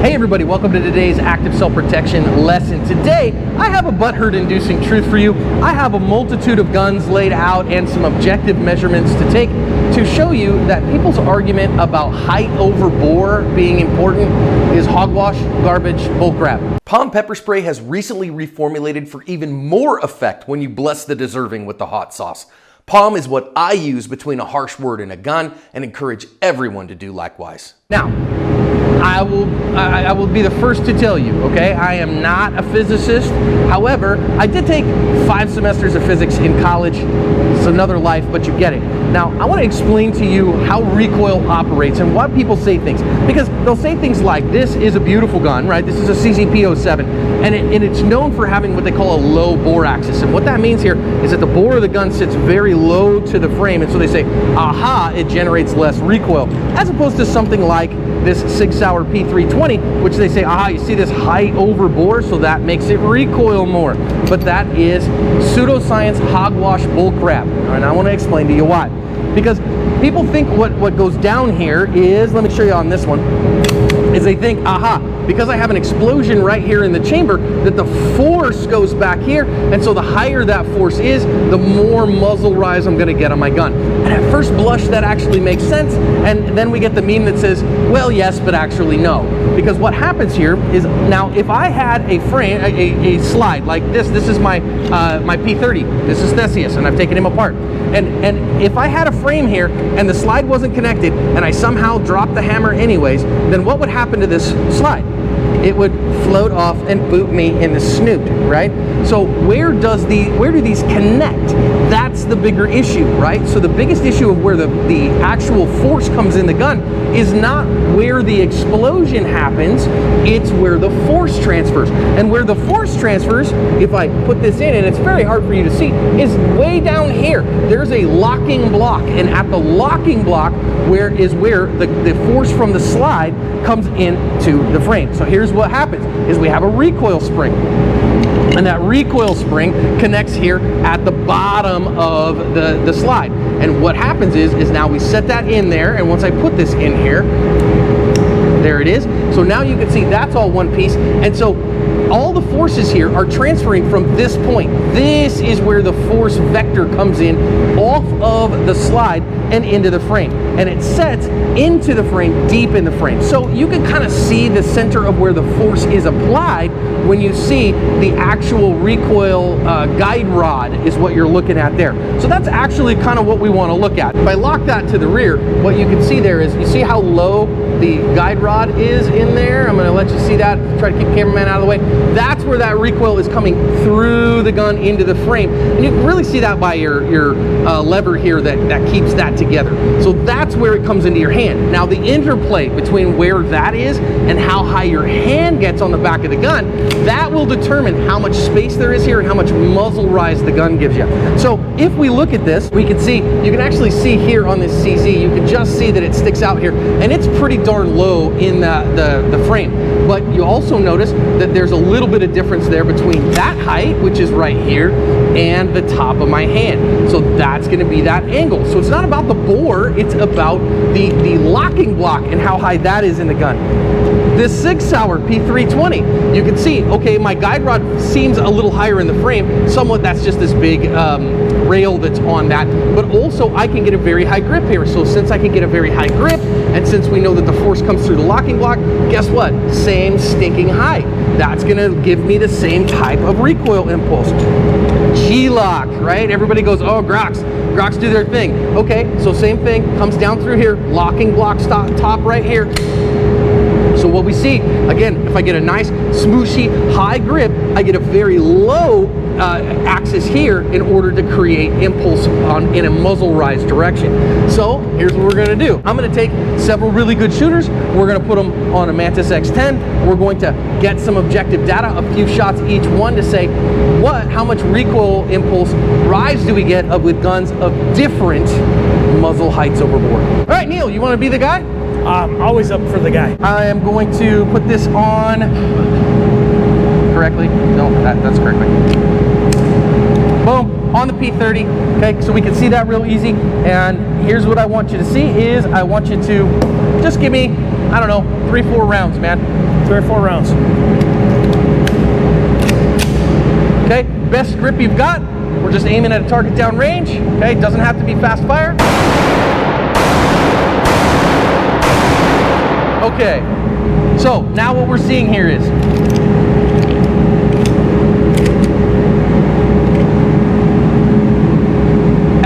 Hey everybody, welcome to today's active self-protection lesson. Today, I have a butthurt-inducing truth for you. I have a multitude of guns laid out and some objective measurements to take to show you that people's argument about height over bore being important is hogwash, garbage, bullcrap. Palm pepper spray has recently reformulated for even more effect when you bless the deserving with the hot sauce. Palm is what I use between a harsh word and a gun and encourage everyone to do likewise. Now, I will be the first to tell you, okay, I am not a physicist. However, I did take 5 semesters of physics in college. It's another life, but you get it. Now, I want to explain to you how recoil operates and why people say things. Because they'll say things like, this is a beautiful gun, right? This is a CCP-07, and it's known for having what they call a low bore axis. And what that means here is that the bore of the gun sits very low to the frame, and so they say, aha, it generates less recoil. As opposed to something like this Sig Sauer P320, which they say, aha, you see this height over bore, so that makes it recoil more. But that is pseudoscience, hogwash, bullcrap. And I want to explain to you why. Because people think what goes down here is, let me show you on this one, is they think, aha, because I have an explosion right here in the chamber, that the force goes back here, and so the higher that force is, the more muzzle rise I'm gonna get on my gun. And at first blush, that actually makes sense, and then we get the meme that says, well, yes, but actually no. Because what happens here is, now if I had a frame, a slide like this is my my P30, this is Theseus, and I've taken him apart. And if I had a frame here and the slide wasn't connected and I somehow dropped the hammer anyways, then what would happen to this slide? It would float off and boot me in the snoot, right? So where do these connect? That's the bigger issue, right? So the biggest issue of where the actual force comes in the gun is not where the explosion happens, it's where the force transfers. And where the force transfers, if I put this in, and it's very hard for you to see, is way down here. There's a locking block, and at the locking block where the force from the slide comes into the frame. So here's what happens, is we have a recoil spring. And that recoil spring connects here at the bottom of the slide. And what happens is now we set that in there, and once I put this in here, there it is. So now you can see that's all one piece. And so all the forces here are transferring from this point. This is where the force vector comes in off of the slide and into the frame. And it sets into the frame, deep in the frame. So you can kind of see the center of where the force is applied when you see the actual recoil guide rod is what you're looking at there. So that's actually kind of what we want to look at. If I lock that to the rear, what you can see there is, you see how low the guide rod is in there? I'm going to let you see that, try to keep the cameraman out of the way. That's where that recoil is coming through the gun into the frame. And you can really see that by your lever here that keeps that together. So that's where it comes into your hand. Now the interplay between where that is and how high your hand gets on the back of the gun, that will determine how much space there is here and how much muzzle rise the gun gives you. So if we look at this, we can see, you can actually see here on this CZ, you can just see that it sticks out here, and it's pretty darn low in the frame. But you also notice that there's a little bit of difference there between that height, which is right here, and the top of my hand. So that's going to be that angle. So it's not about the bore, it's about the locking block and how high that is in the gun. This Sig Sauer P320, you can see, okay, my guide rod seems a little higher in the frame. Somewhat, that's just this big rail that's on that. But also, I can get a very high grip here. So since I can get a very high grip, and since we know that the force comes through the locking block, guess what? Same stinking height. That's gonna give me the same type of recoil impulse. G-lock, right? Everybody goes, oh, Groks do their thing. Okay, so same thing, comes down through here, locking block top right here. So what we see, again, if I get a nice smooshy high grip, I get a very low axis here in order to create impulse in a muzzle rise direction. So here's what we're going to do. I'm going to take several really good shooters. We're going to put them on a Mantis X10. We're going to get some objective data, a few shots each one, to say how much recoil impulse rise do we get with guns of different muzzle heights over bore. All right, Neil, you want to be the guy? Always up for the guy. I am going to put this on correctly. No, that's correctly. Boom, on the P30. Okay, so we can see that real easy. And here's what I want you to see is I want you to just give me, I don't know, 3-4 rounds, man. Square 4 rounds. Okay, best grip you've got. We're just aiming at a target down range. Okay, doesn't have to be fast fire. Okay, so now what we're seeing here is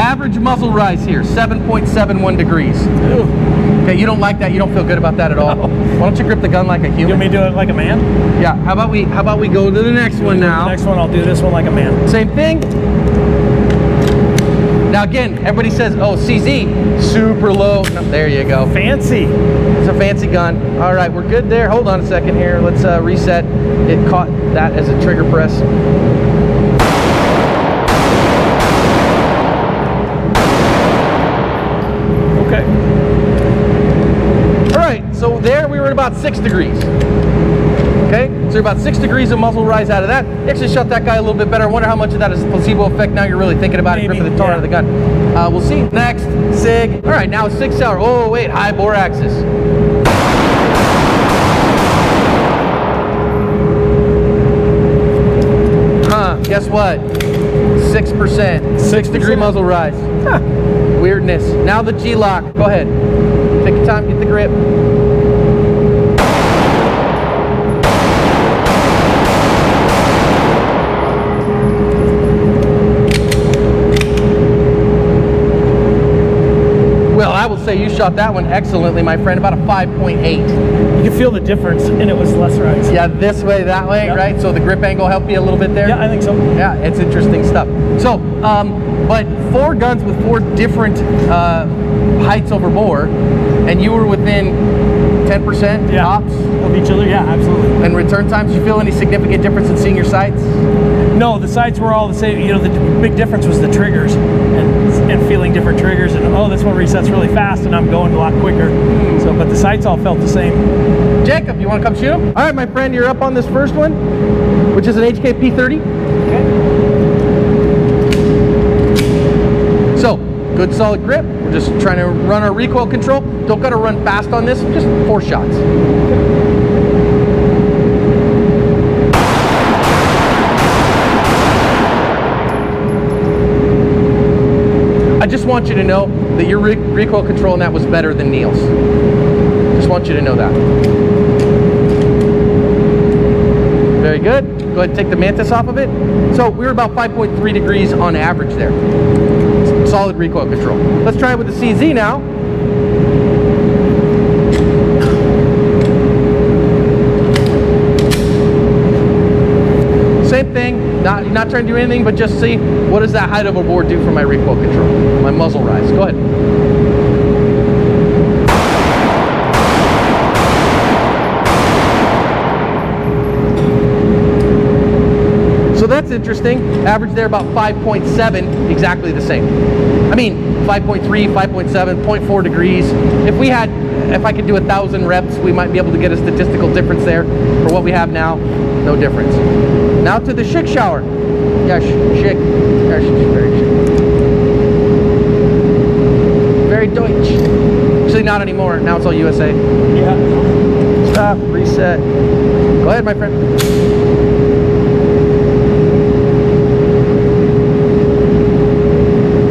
average muzzle rise here, 7.71 degrees. Ooh. Okay, you don't like that? You don't feel good about that at all? No. Why don't you grip the gun like a human? You want me to do it like a man? Yeah. How about we go to the next one now? The next one, I'll do this one like a man. Same thing. Now again, everybody says, "Oh, CZ, super low." No, there you go. Fancy. It's a fancy gun. All right, we're good there. Hold on a second here. Let's reset. It caught that as a trigger press. Okay. All right, so there we were at about 6 degrees. Okay, so about 6 degrees of muzzle rise out of that. You actually shot that guy a little bit better. I wonder how much of that is placebo effect. Now you're really thinking about it, gripping the tar out of the gun. We'll see. Next, SIG. All right, now 6 hour. Oh wait, high bore axis. Guess what? 6%. 6 degree muzzle rise. Huh. Weirdness. Now the G-lock. Go ahead. Take your time, get the grip. Well, I will say you shot that one excellently, my friend, about a 5.8. You can feel the difference, and it was less rise. Yeah, this way, that way, Yep. Right? So the grip angle helped you a little bit there? Yeah, I think so. Yeah, it's interesting stuff. So, but 4 guns with 4 different heights over bore, and you were within 10% tops of each other. Yeah, absolutely. and return times. You feel any significant difference in seeing your sights? No, the sights were all the same. You know, the big difference was the triggers and feeling different triggers. And oh, this one resets really fast, and I'm going a lot quicker. So, but the sights all felt the same. Jacob, you want to come shoot him? All right, my friend, you're up on this first one, which is an HK P30. Okay. So, good solid grip. We're just trying to run our recoil control. Don't got to run fast on this, just 4 shots. I just want you to know that your recoil control in that was better than Neil's. Just want you to know that. Very good. Go ahead and take the mantis off of it. So we were about 5.3 degrees on average there. Solid recoil control. Let's try it with the CZ now. Same thing. Not trying to do anything, but just see what does that height overboard do for my recoil control, my muzzle rise. Go ahead. So that's interesting. Average there about 5.7, exactly the same. I mean, 5.3, 5.7, 0.4 degrees. If I could do 1,000 reps, we might be able to get a statistical difference there. For what we have now, no difference. Now to the Schick shower. Yeah, Schick. Yeah, she's very Schick. Very Deutsch. Actually, not anymore. Now it's all USA. Yeah. Stop. Reset. Go ahead, my friend.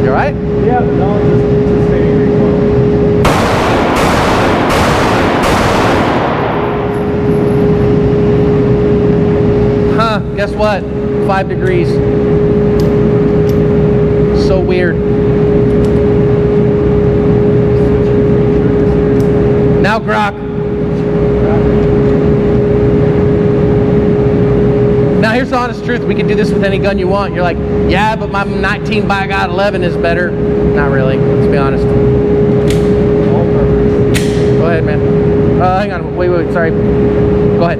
You all right? Yeah, no, just stay recoil. Huh, guess what? 5 degrees. So weird. Now Grok. Now here's the honest truth. We can do this with any gun you want. You're like, yeah, but my 19 by God 11 is better. Not really, let's be honest. Go ahead, man. Hang on, wait, sorry. Go ahead.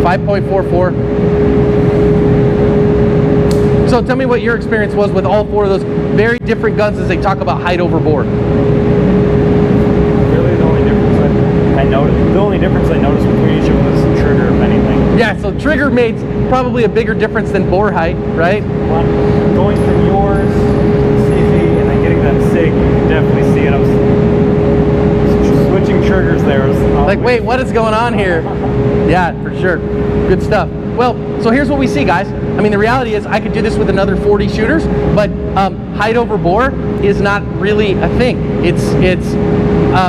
5.44. So tell me what your experience was with all 4 of those very different guns as they talk about height over bore. Really, the only difference I noticed between each of them was the trigger, if anything. Yeah, so trigger made probably a bigger difference than bore height, right? Going from yours what's going on here. Yeah, for sure. Good stuff. Well, so here's what we see, guys. I mean, the reality is I could do this with another 40 shooters, but height over bore is not really a thing. It's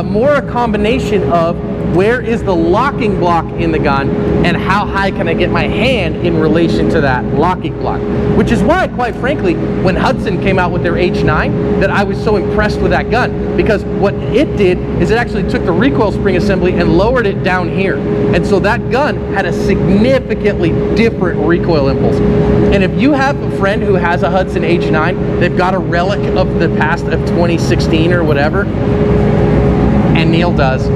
more a combination of where is the locking block in the gun and how high can I get my hand in relation to that locking block. Which is why, quite frankly, when Hudson came out with their H9, that I was so impressed with that gun, because what it did is it actually took the recoil spring assembly and lowered it down here. And so that gun had a significantly different recoil impulse. And if you have a friend who has a Hudson H9, they've got a relic of the past of 2016 or whatever, and Neil does,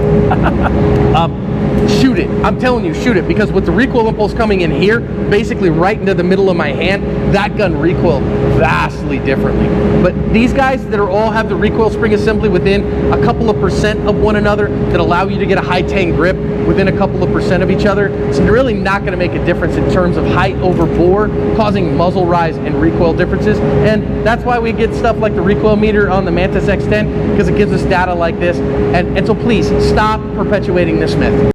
shoot it. I'm telling you, shoot it, because with the recoil impulse coming in here, basically right into the middle of my hand, that gun recoiled vastly differently. But these guys that are all have the recoil spring assembly within a couple of percent of one another that allow you to get a high tang grip within a couple of percent of each other, it's really not going to make a difference in terms of height over bore, causing muzzle rise and recoil differences. And that's why we get stuff like the recoil meter on the Mantis X10, because it gives us data like this. And so please stop perpetuating this myth.